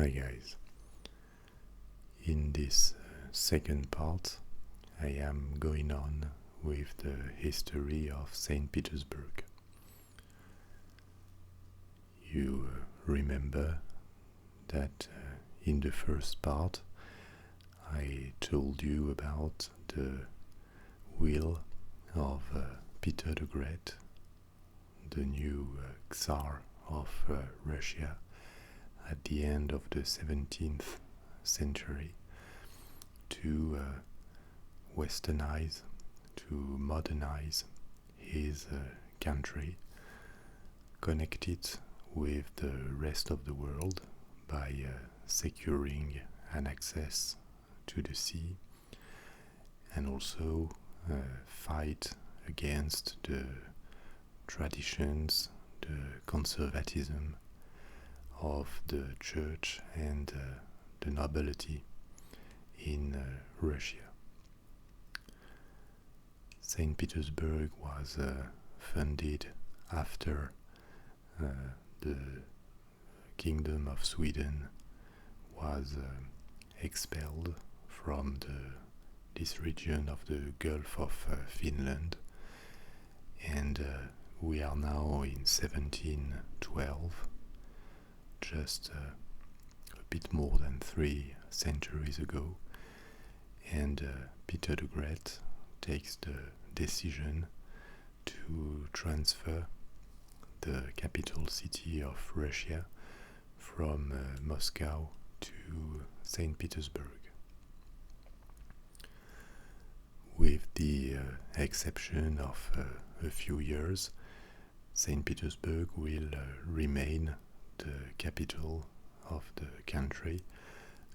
Hi guys, in this second part I am going on with the history of St. Petersburg. You remember that in the first part I told you about the will of Peter the Great, the new Tsar of Russia at the end of the 17th century, to westernize, to modernize his country, connect it with the rest of the world by securing an access to the sea, and also fight against the traditions, the conservatism of the church and the nobility in Russia. St. Petersburg was founded after the Kingdom of Sweden was expelled from this region of the Gulf of Finland, and we are now in 1712, just a bit more than 3 centuries ago, and Peter the Great takes the decision to transfer the capital city of Russia from Moscow to St. Petersburg. With the exception of a few years, St. Petersburg will remain the capital of the country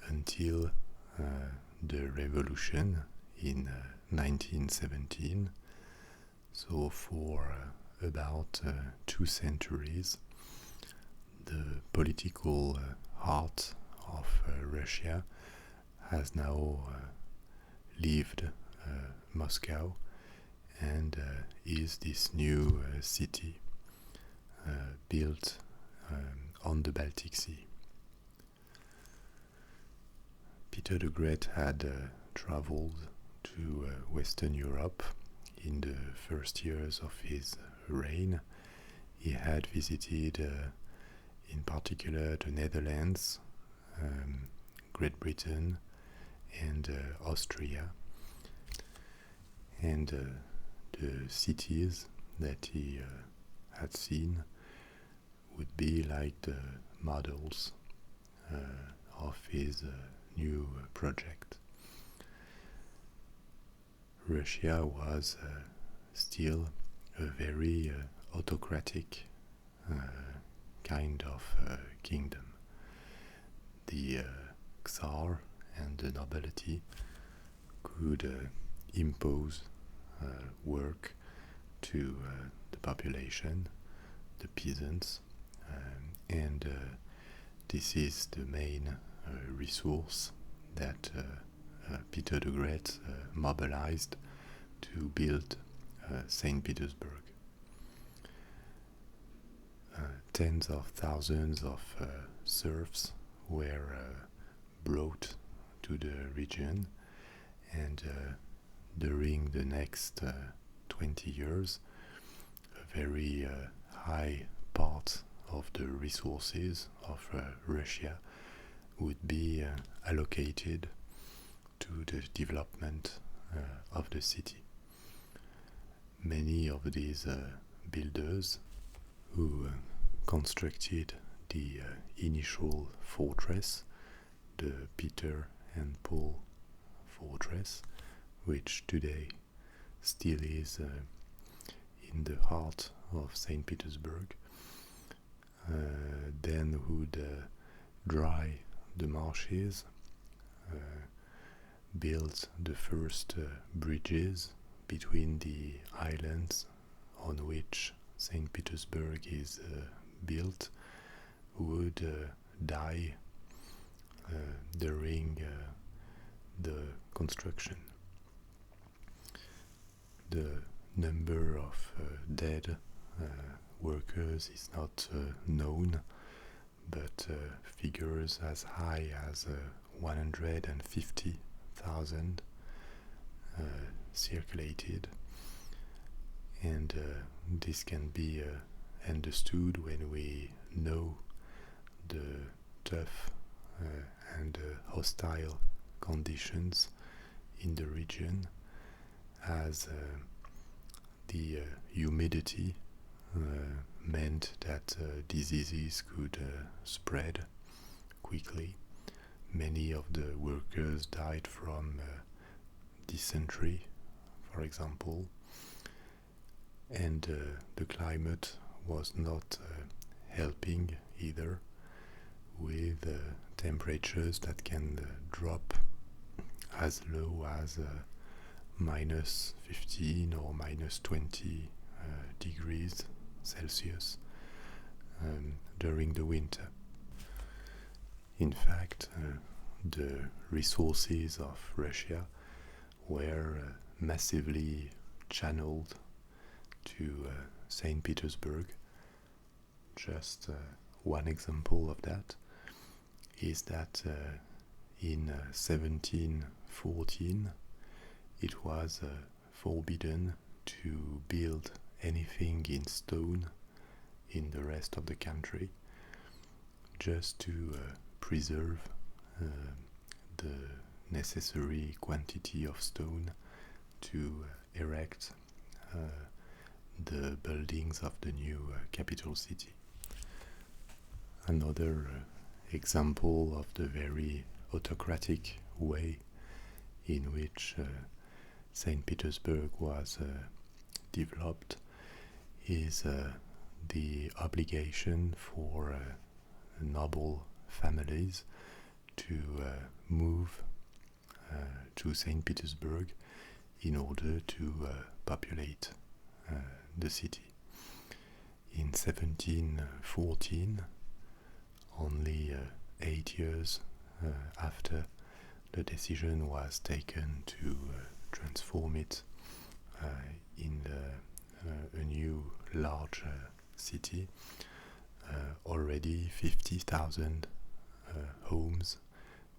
until the revolution in 1917. So for about 2 centuries, the political heart of Russia has now left Moscow and is this new city built on the Baltic Sea. Peter the Great had traveled to Western Europe in the first years of his reign. He had visited in particular the Netherlands, Great Britain and Austria, and the cities that he had seen would be like the models of his new project. Russia was still a very autocratic kind of kingdom. The Tsar and the nobility could impose work to the population, the peasants, and this is the main resource that Peter the Great mobilized to build St. Petersburg. Tens of thousands of serfs were brought to the region, and during the next 20 years, a very high part of the resources of Russia would be allocated to the development of the city. Many of these builders who constructed the initial fortress, the Peter and Paul fortress, which today still is in the heart of St. Petersburg, then would dry the marshes, build the first bridges between the islands on which St. Petersburg is built, would die during the construction. The number of dead workers is not known, but figures as high as 150,000 circulated, and this can be understood when we know the tough and hostile conditions in the region, as the humidity meant that diseases could spread quickly. Many of the workers died from dysentery, for example, and the climate was not helping either, with temperatures that can drop as low as minus 15 or minus 20 degrees Celsius during the winter. In fact, the resources of Russia were massively channeled to St. Petersburg. Just one example of that is that in 1714 it was forbidden to build anything in stone in the rest of the country, just to preserve the necessary quantity of stone to erect the buildings of the new capital city. Another example of the very autocratic way in which St. Petersburg was developed is the obligation for noble families to move to St. Petersburg in order to populate the city. In 1714, only 8 years after the decision was taken to transform it in a new large city, already 50,000 homes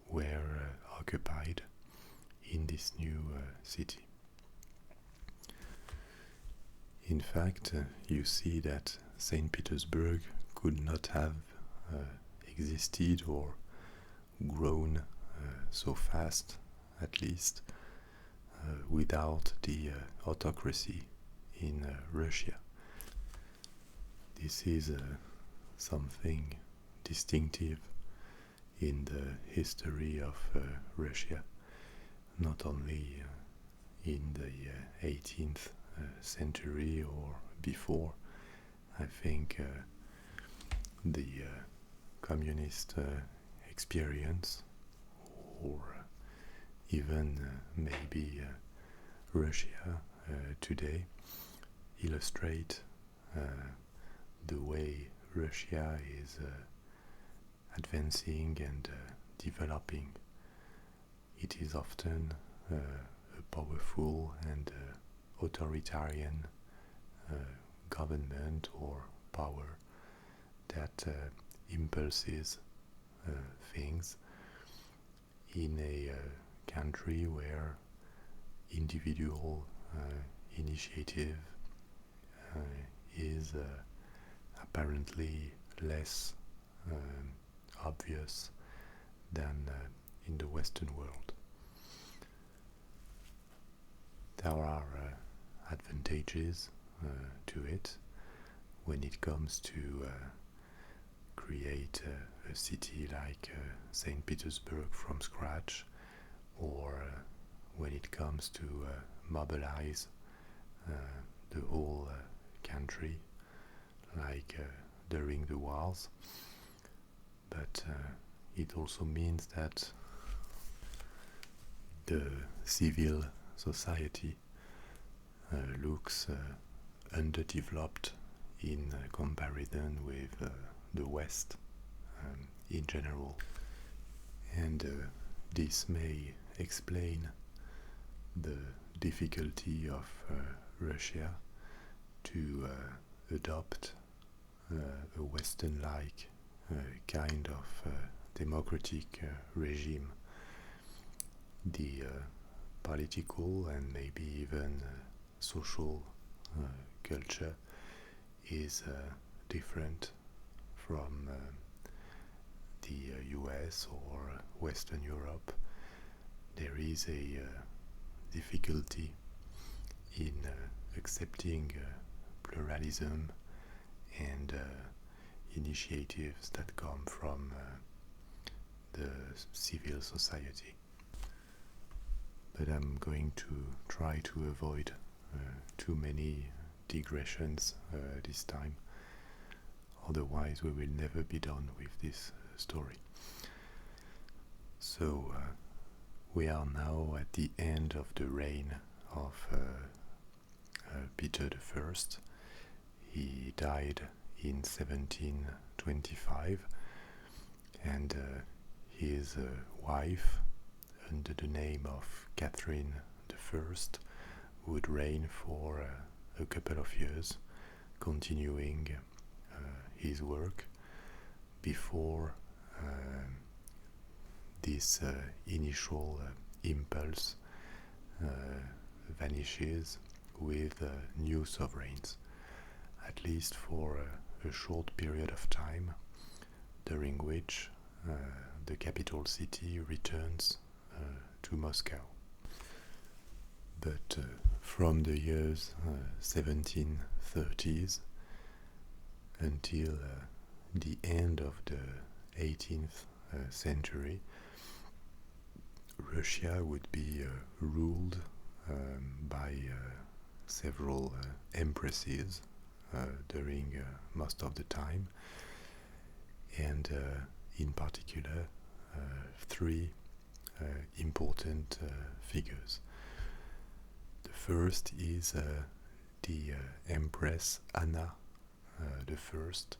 were occupied in this new city. In fact, you see that St. Petersburg could not have existed or grown so fast, at least, without the autocracy in Russia. This is something distinctive in the history of Russia, not only in the 18th century or before. I think the communist experience, or even maybe Russia today, illustrate the way Russia is advancing and developing. It is often a powerful and authoritarian government or power that impulses things in a country where individual initiative is apparently less obvious than in the Western world. There are advantages to it when it comes to create a city like St. Petersburg from scratch, or when it comes to mobilize the whole country, like during the wars. But it also means that the civil society looks underdeveloped in comparison with the West in general. And this may explain the difficulty of Russia to adopt a Western-like kind of democratic regime. The political and maybe even social culture is different from the US or Western Europe. There is a difficulty in accepting pluralism and initiatives that come from the civil society. But I'm going to try to avoid too many digressions this time. Otherwise, we will never be done with this story. So, we are now at the end of the reign of Peter I. He died in 1725, and his wife, under the name of Catherine I, would reign for a couple of years, continuing his work before this initial impulse vanishes with new sovereigns, at least for a short period of time, during which the capital city returns to Moscow. But from the years 1730s until the end of the 18th century, Russia would be ruled by several empresses during most of the time, and in particular three important figures. The first is the Empress Anna the First,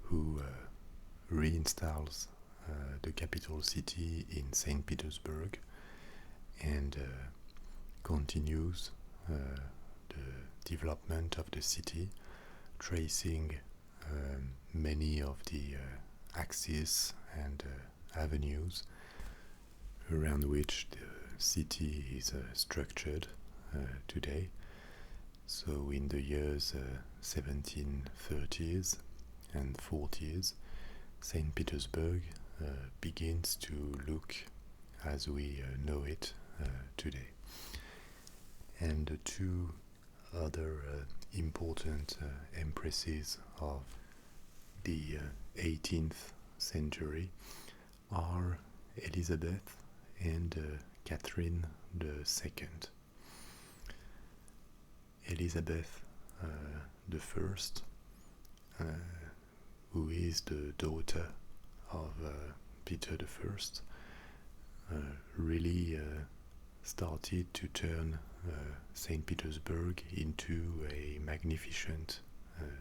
who reinstalls the capital city in St. Petersburg and continues the development of the city, tracing many of the axes and avenues around which the city is structured today. So in the years 1730s and 40s, St. Petersburg begins to look as we know it today. And the two other important empresses of the 18th century are Elizabeth and Catherine II. Elizabeth the First, who is the daughter of Peter I, really started to turn St. Petersburg into a magnificent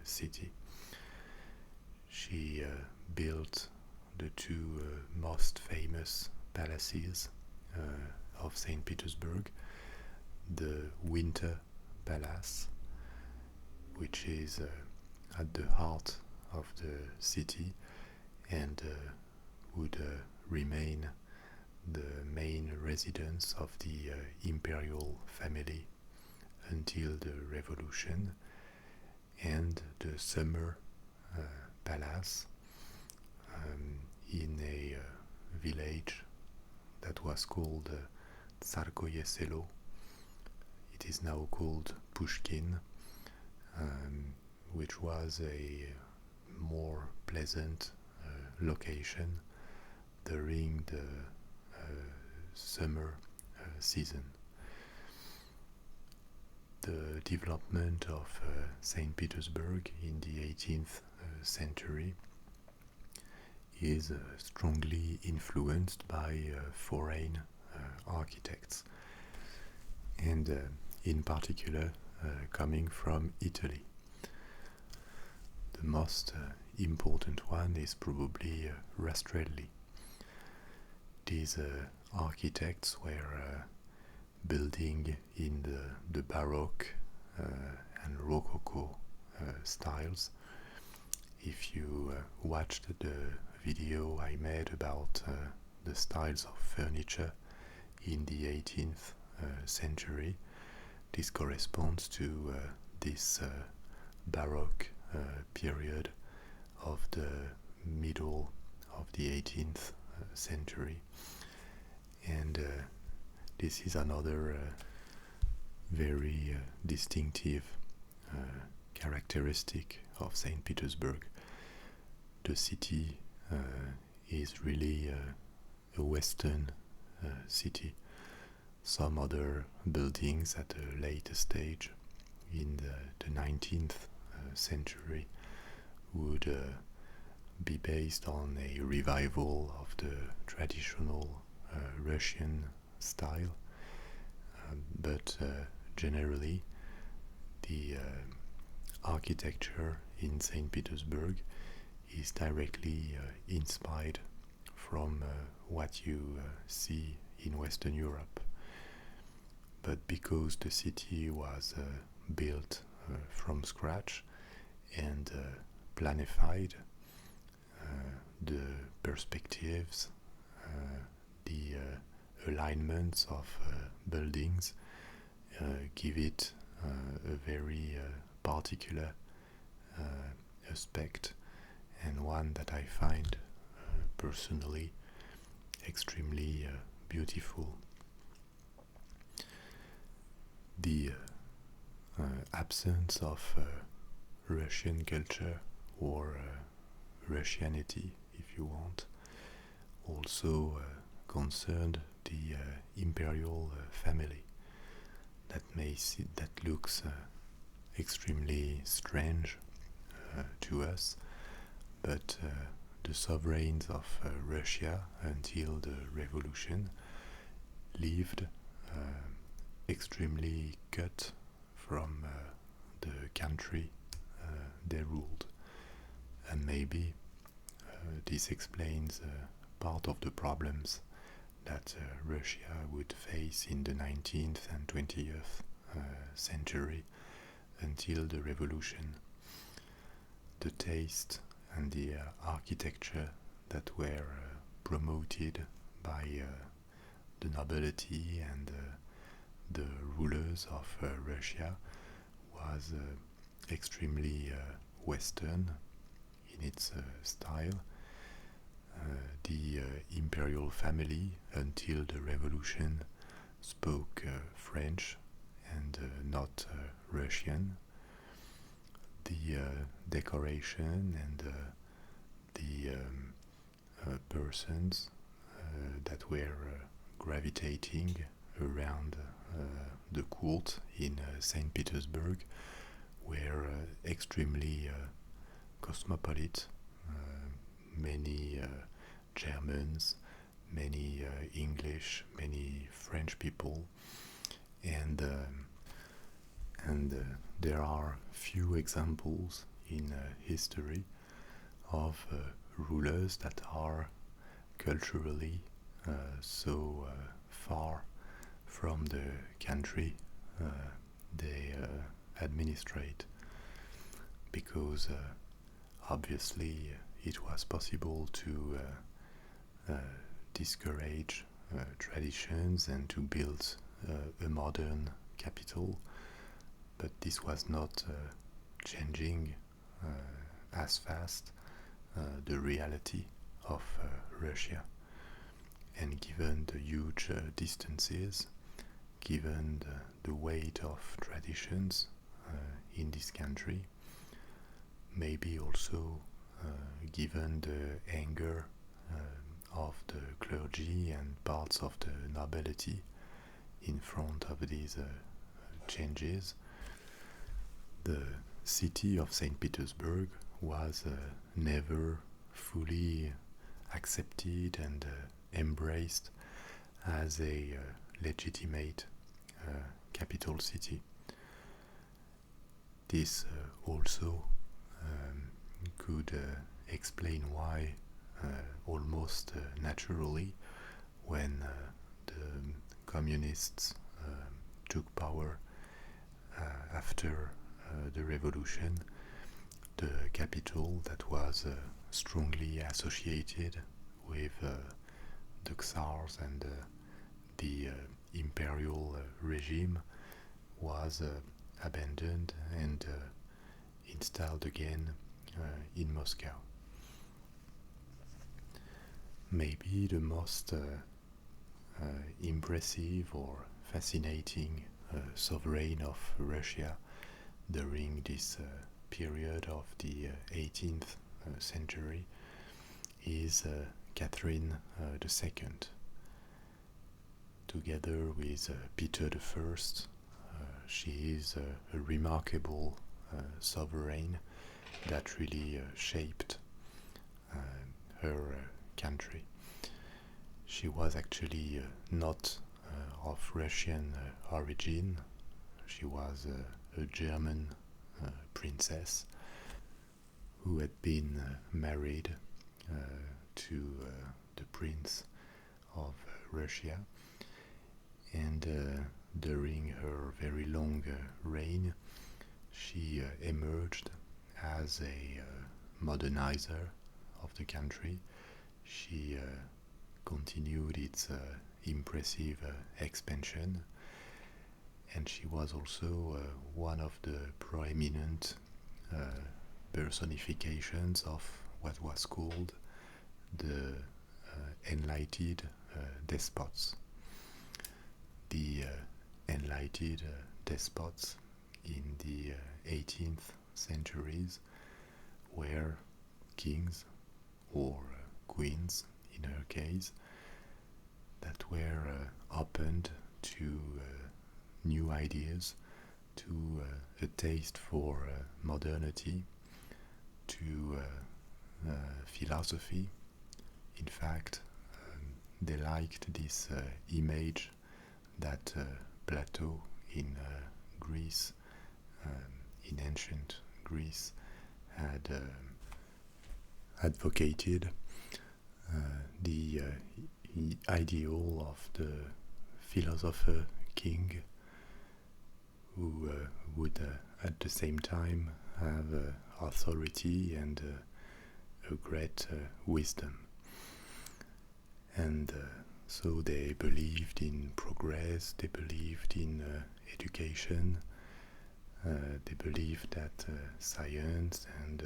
city. She built the two most famous palaces of St. Petersburg, the Winter Palace, which is at the heart of the city and would remain the main residence of the Imperial family until the Revolution, and the Summer Palace in a village that was called Tsarskoye Selo. It is now called Pushkin, which was a more pleasant location during the summer season. The development of St. Petersburg in the 18th century is strongly influenced by foreign architects, and in particular coming from Italy. The most important one is probably Rastrelli. These architects were building in the Baroque and Rococo styles, if you watched the video I made about the styles of furniture in the 18th century, this corresponds to this Baroque period of the middle of the 18th century. And this is another very distinctive characteristic of St. Petersburg. The city is really a Western city. Some other buildings at a later stage in the 19th century would be based on a revival of the traditional Russian style, but generally the architecture in St. Petersburg is directly inspired from what you see in Western Europe. But because the city was built from scratch and planified, the perspectives, the alignments of buildings give it a very particular aspect, and one that I find personally extremely beautiful. The absence of Russian culture or Russianity, if you want, also concerned the Imperial family. That looks extremely strange to us, but the sovereigns of Russia until the revolution lived extremely cut from the country they ruled, and maybe this explains part of the problems that Russia would face in the 19th and 20th century until the revolution. The taste and the architecture that were promoted by the nobility and the rulers of Russia was extremely Western in its style. The Imperial family until the revolution spoke French and not Russian. The decoration and the persons that were gravitating around the court in St. Petersburg were extremely cosmopolitan. Many Germans, many English, many French people, and there are few examples in history of rulers that are culturally so far from the country they administrate, because obviously it was possible to discourage traditions and to build a modern capital, but this was not changing as fast the reality of Russia. And given the huge distances, given the weight of traditions in this country, maybe also given the anger of the clergy and parts of the nobility in front of these changes, the city of St. Petersburg was never fully accepted and embraced as a legitimate capital city. This also could explain why almost naturally, when the communists took power after the revolution, the capital that was strongly associated with the Tsars and the Imperial regime was abandoned and installed again in Moscow. Maybe the most impressive or fascinating sovereign of Russia during this period of the 18th century is Catherine II. Together with Peter I, she is a remarkable sovereign that really shaped her country. She was actually not of Russian origin. She was a German princess who had been married to the Prince of Russia, and during her very long reign she emerged as a modernizer of the country. She continued its impressive expansion, and she was also one of the prominent personifications of what was called the enlightened despots. The enlightened despots in the 18th centuries were kings or queens, in her case, that were opened to new ideas, to a taste for modernity, to philosophy. In fact, they liked this image that Plato in Greece, in ancient Greece, had advocated, the ideal of the philosopher king who would at the same time have authority and a great wisdom. And so they believed in progress, they believed in education, they believed that science and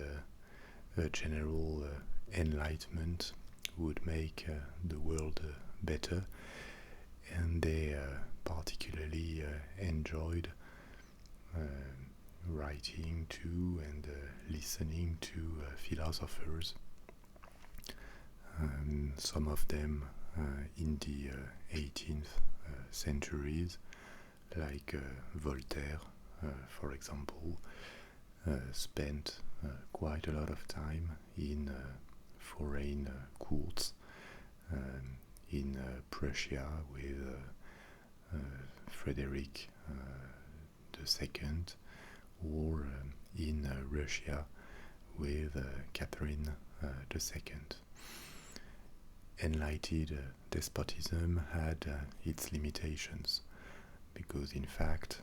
a general enlightenment would make the world better, and they particularly enjoyed writing to and listening to philosophers. Some of them in the 18th centuries, like Voltaire, for example, spent quite a lot of time in foreign courts, in Prussia with Frederick II, or in Russia with Catherine II. Enlightened despotism had its limitations, because in fact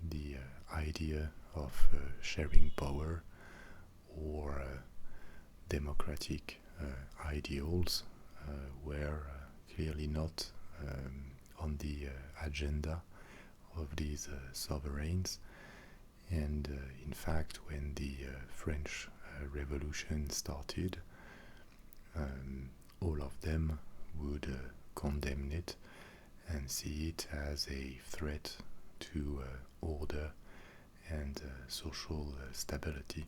the idea of sharing power or democratic ideals were clearly not on the agenda of these sovereigns. And in fact, when the French Revolution started, all of them would condemn it and see it as a threat to order and social stability.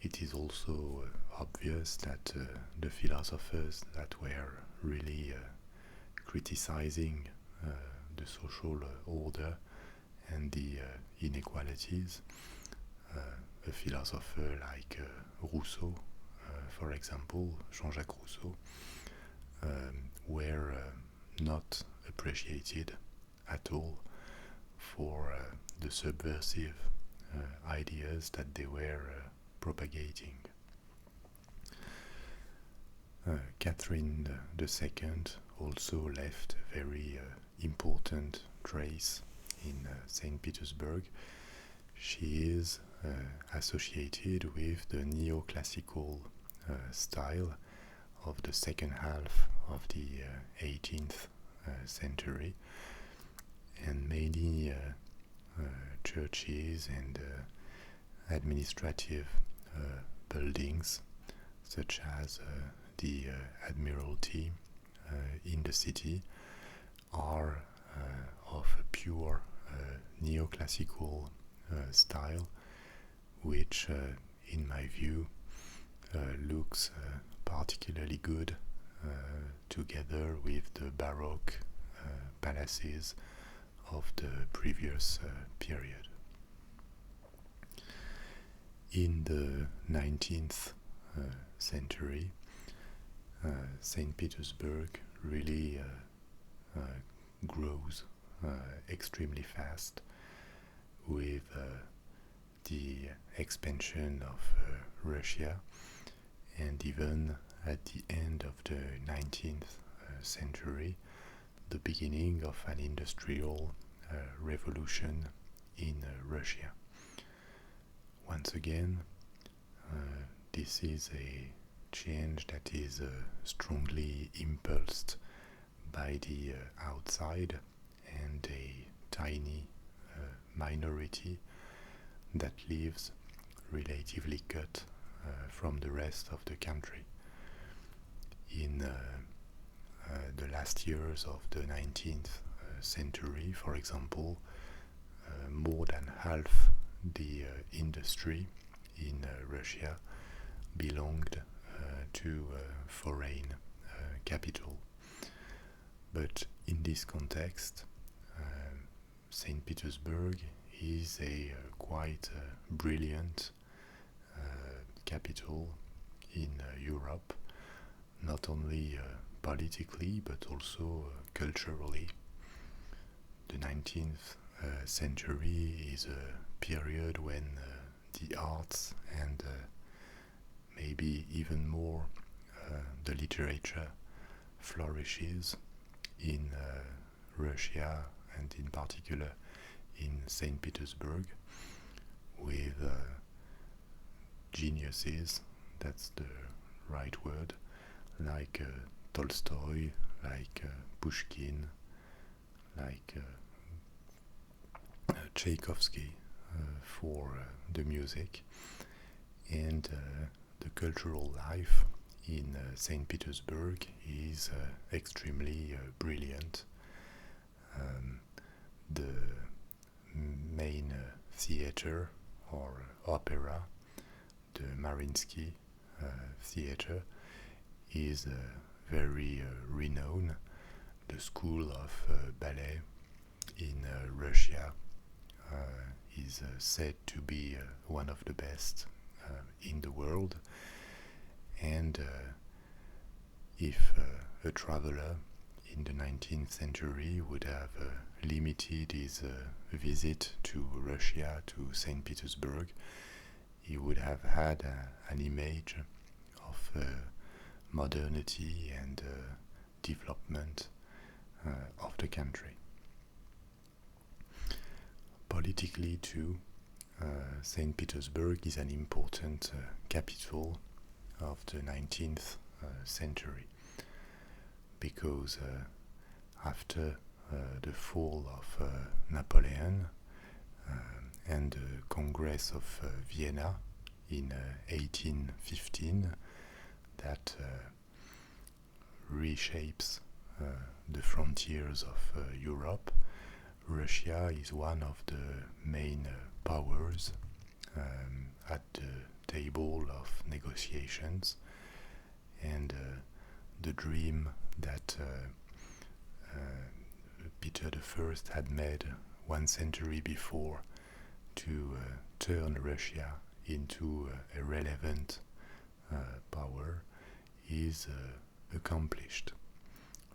It is also obvious that the philosophers that were really criticizing the social order and the inequalities, a philosopher like Rousseau, for example, Jean-Jacques Rousseau, were not appreciated at all for the subversive ideas that they were propagating. Catherine II also left a very important trace in St. Petersburg. She is associated with the neoclassical style of the second half of the 18th century, and many churches and administrative buildings, such as the Admiralty in the city, are of a pure neoclassical style, which, in my view, looks particularly good together with the Baroque palaces of the previous period. In the 19th century, St. Petersburg really grows extremely fast with the expansion of Russia, and even at the end of the 19th century, the beginning of an industrial revolution in Russia. Once again, this is a change that is strongly impulsed by the outside and a tiny minority that lives relatively cut from the rest of the country. In the last years of the 19th century, for example, more than half the industry in Russia belonged to foreign capital. But in this context, St. Petersburg is a quite brilliant capital in Europe, not only politically but also culturally. The 19th century is a period when the arts and maybe even more the literature flourishes in Russia, and in particular in St. Petersburg, with geniuses, that's the right word, like Tolstoy, like Pushkin, like Tchaikovsky for the music, and the cultural life in St. Petersburg is extremely brilliant. The main theater or opera, the Mariinsky theater, is very renowned. The school of ballet in Russia is said to be one of the best in the world, and if a traveler in the 19th century would have limited his visit to Russia, to St. Petersburg, he would have had an image of modernity and development of the country. Politically too, St. Petersburg is an important capital of the 19th century, because after the fall of Napoleon and the Congress of Vienna in 1815, that reshapes the frontiers of Europe, Russia is one of the main powers at the table of negotiations, and the dream that Peter I had made 1 century before to turn Russia into a relevant power is accomplished.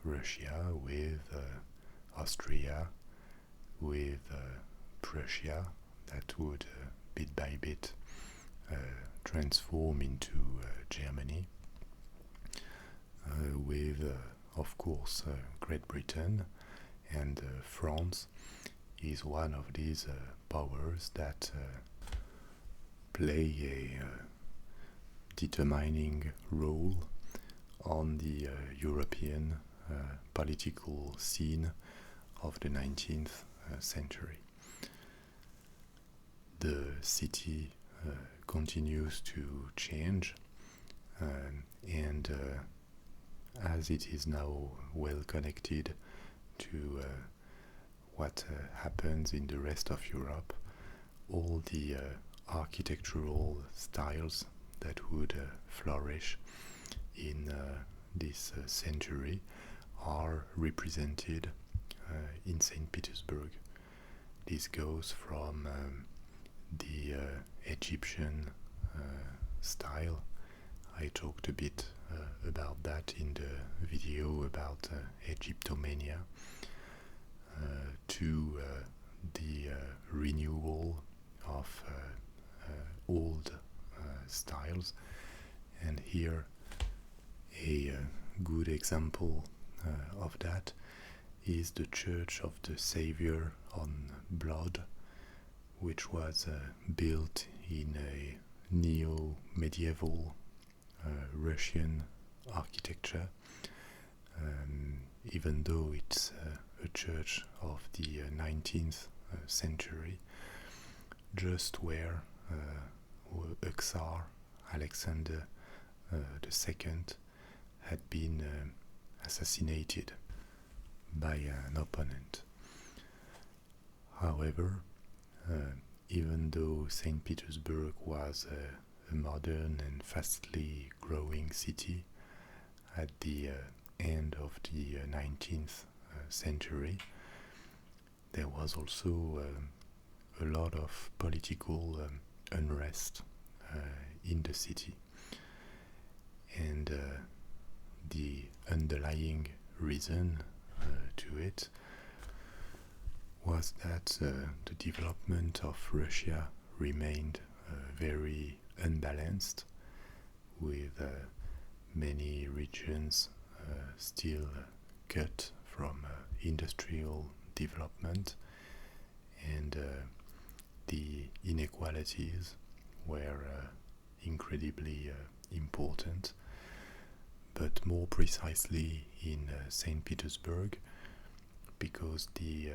Russia with Austria, with Prussia, that would bit by bit transform into Germany, with of course Great Britain and France, is one of these powers that play a determining role on the European political scene of the 19th century. The city continues to change, and as it is now well connected to what happens in the rest of Europe, all the architectural styles that would flourish in this century are represented in St. Petersburg. This goes from the Egyptian style. I talked a bit about that in the video about Egyptomania, to the renewal of old styles. And here a good example of that is the Church of the Savior on Blood, which was built in a neo-medieval Russian architecture, even though it's a church of the 19th century, just where Tsar Alexander II had been assassinated by an opponent. However, even though St. Petersburg was a modern and fastly growing city at the end of the 19th century, there was also a lot of political unrest in the city. And the underlying reason to it was that the development of Russia remained very unbalanced, with many regions still cut from industrial development, and the inequalities were incredibly important. But more precisely in St. Petersburg, because the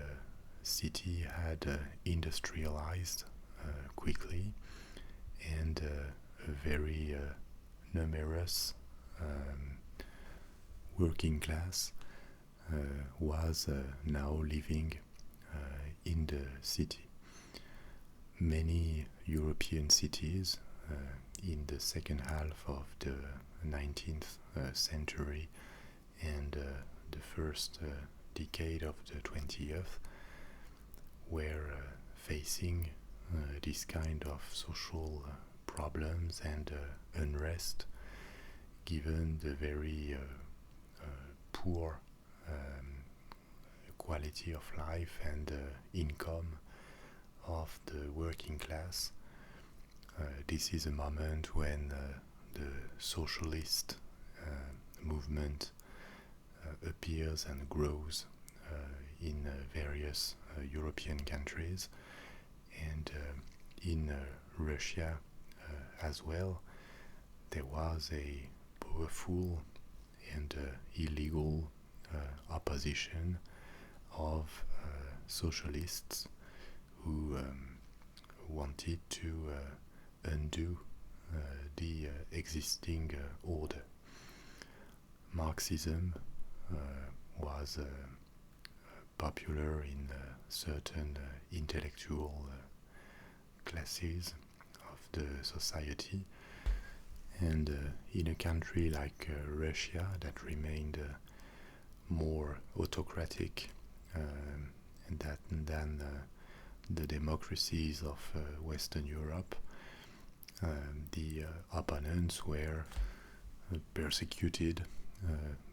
city had industrialized quickly, and a very numerous working class was now living in the city. Many European cities in the second half of the 19th century and the first decade of the 20th were facing this kind of social problems and unrest, given the very poor quality of life and income of the working class. This is a moment when the socialist movement appears and grows in various European countries, and in Russia as well. There was a powerful and illegal opposition of socialists who wanted to undo the existing order. Marxism was popular in certain intellectual classes of the society, and in a country like Russia that remained more autocratic than the democracies of Western Europe, the opponents were persecuted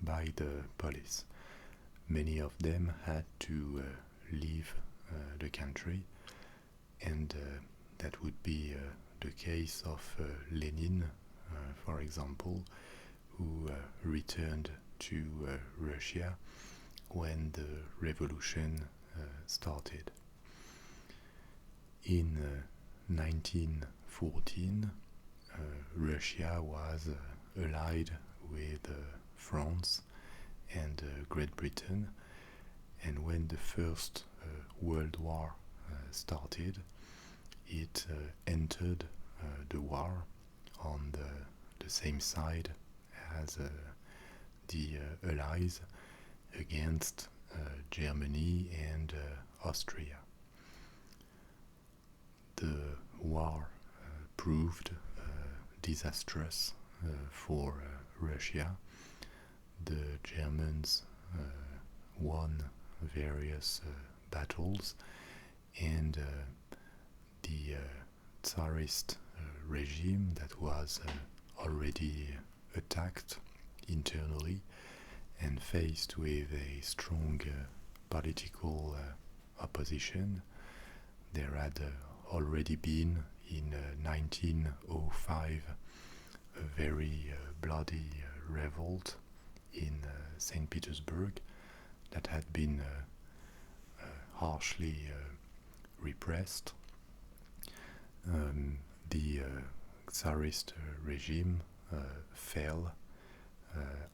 by the police. Many of them had to leave the country, and that would be the case of Lenin, for example, who returned to Russia when the revolution started. In 1914, Russia was allied with France and Great Britain, and when the First World War started, it entered the war on the same side as the Allies against Germany and Austria. The war proved disastrous for Russia. The Germans won various battles, and the Tsarist regime that was already attacked internally and faced with a strong political opposition. There had already been in 1905 a very bloody revolt in St. Petersburg that had been harshly repressed. The Tsarist regime fell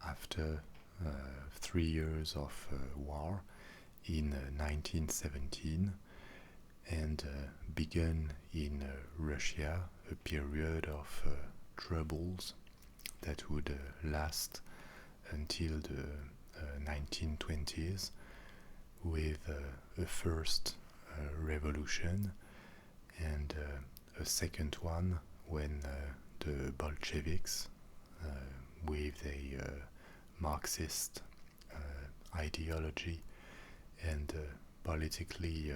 after 3 years of war in 1917, and began in Russia a period of troubles that would last until the 1920s, with a first revolution and a second one when the Bolsheviks, with a Marxist ideology and politically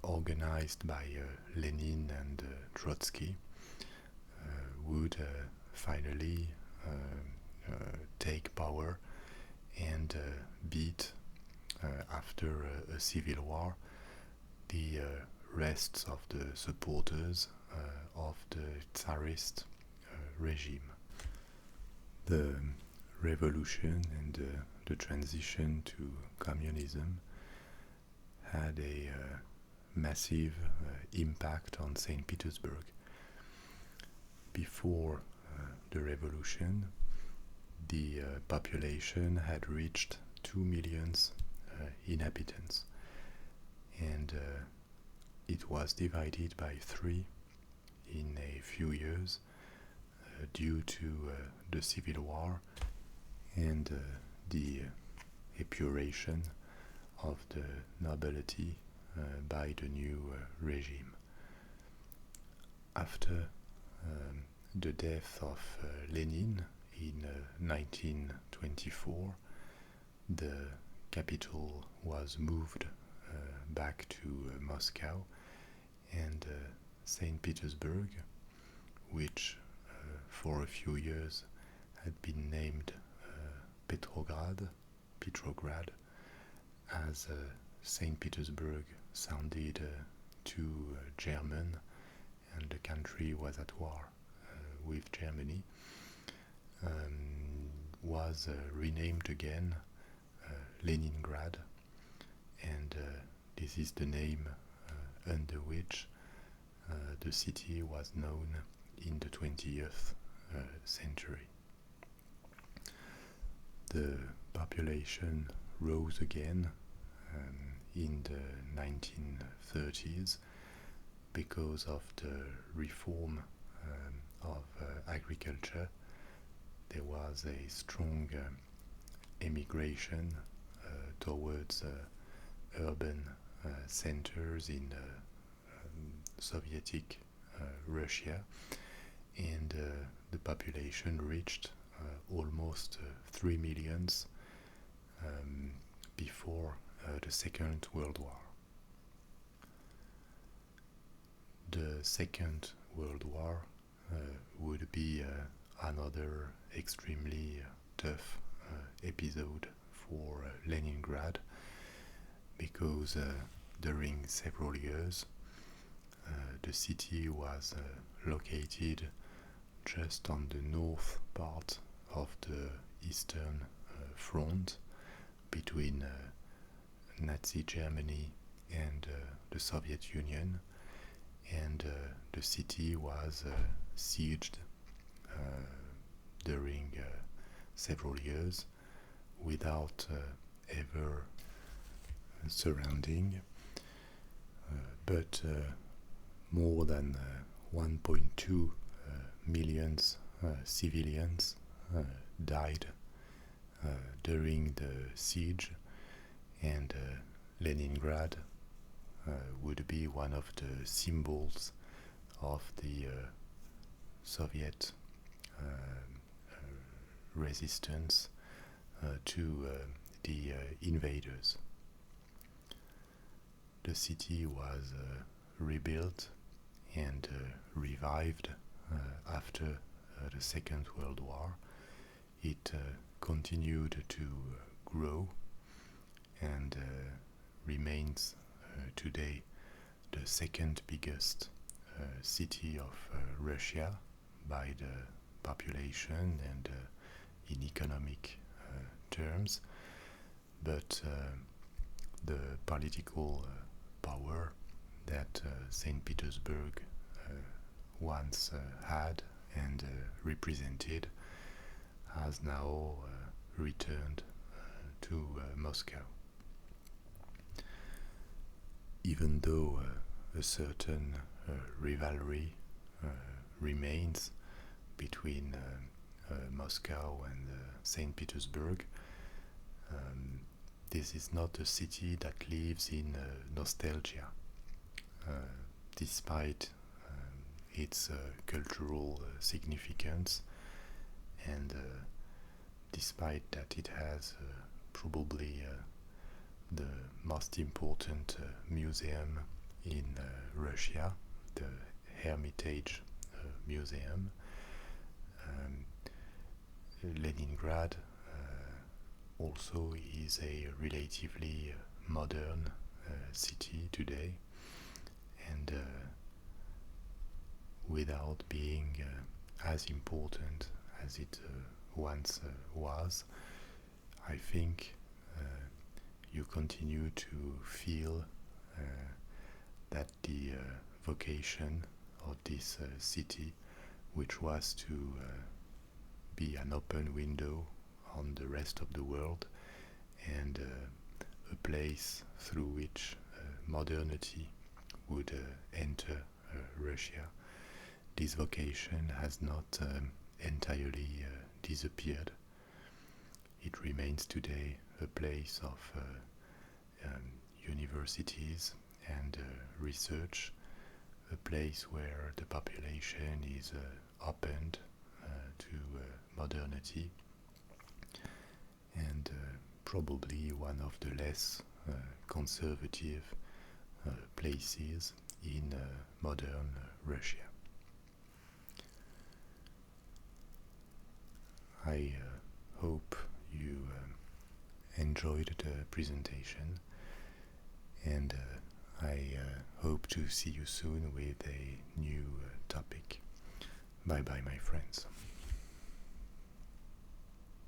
organized by Lenin and Trotsky, would finally take power and beat, after a civil war, the rest of the supporters of the Tsarist regime. The revolution and the transition to communism had a massive impact on St. Petersburg. Before the revolution, the population had reached 2 million inhabitants, and it was divided by 3 in a few years due to the civil war and the epuration of the nobility by the new regime. After the death of Lenin in 1924, the capital was moved back to Moscow, and St. Petersburg, which for a few years had been named Petrograd, as St. Petersburg sounded too German, and the country was at war with Germany, was renamed again Leningrad, and this is the name under which the city was known in the 20th century. The population rose again in the 1930s because of the reform of agriculture. There was a strong emigration towards urban centers in Soviet Russia, and the population reached almost 3 million before the Second World War. The Second World War would be another extremely tough episode for Leningrad, because during several years the city was located just on the north part of the Eastern Front between Nazi Germany and the Soviet Union, and the city was sieged during several years without ever surrounding, but more than 1.2 million civilians died during the siege, and Leningrad would be one of the symbols of the Soviet resistance to the invaders. The city was rebuilt and revived after the Second World War. It continued to grow and remains today the second biggest city of Russia by the population and in economic terms, but the political power that St. Petersburg once had and represented has now returned to Moscow. Even though a certain rivalry remains between Moscow and St. Petersburg, this is not a city that lives in nostalgia, despite its cultural significance, and despite that it has probably the most important museum in Russia, the Hermitage Museum. Leningrad also is a relatively modern city today, and without being as important as it once was, I think you continue to feel that the vocation of this city, which was to be an open window on the rest of the world, and a place through which modernity would enter Russia, this vocation has not entirely disappeared. It remains today a place of universities and research, a place where the population is opened to modernity, and probably one of the less conservative places in modern Russia. I hope you enjoyed the presentation, and I hope to see you soon with a new topic. Bye bye, my friends.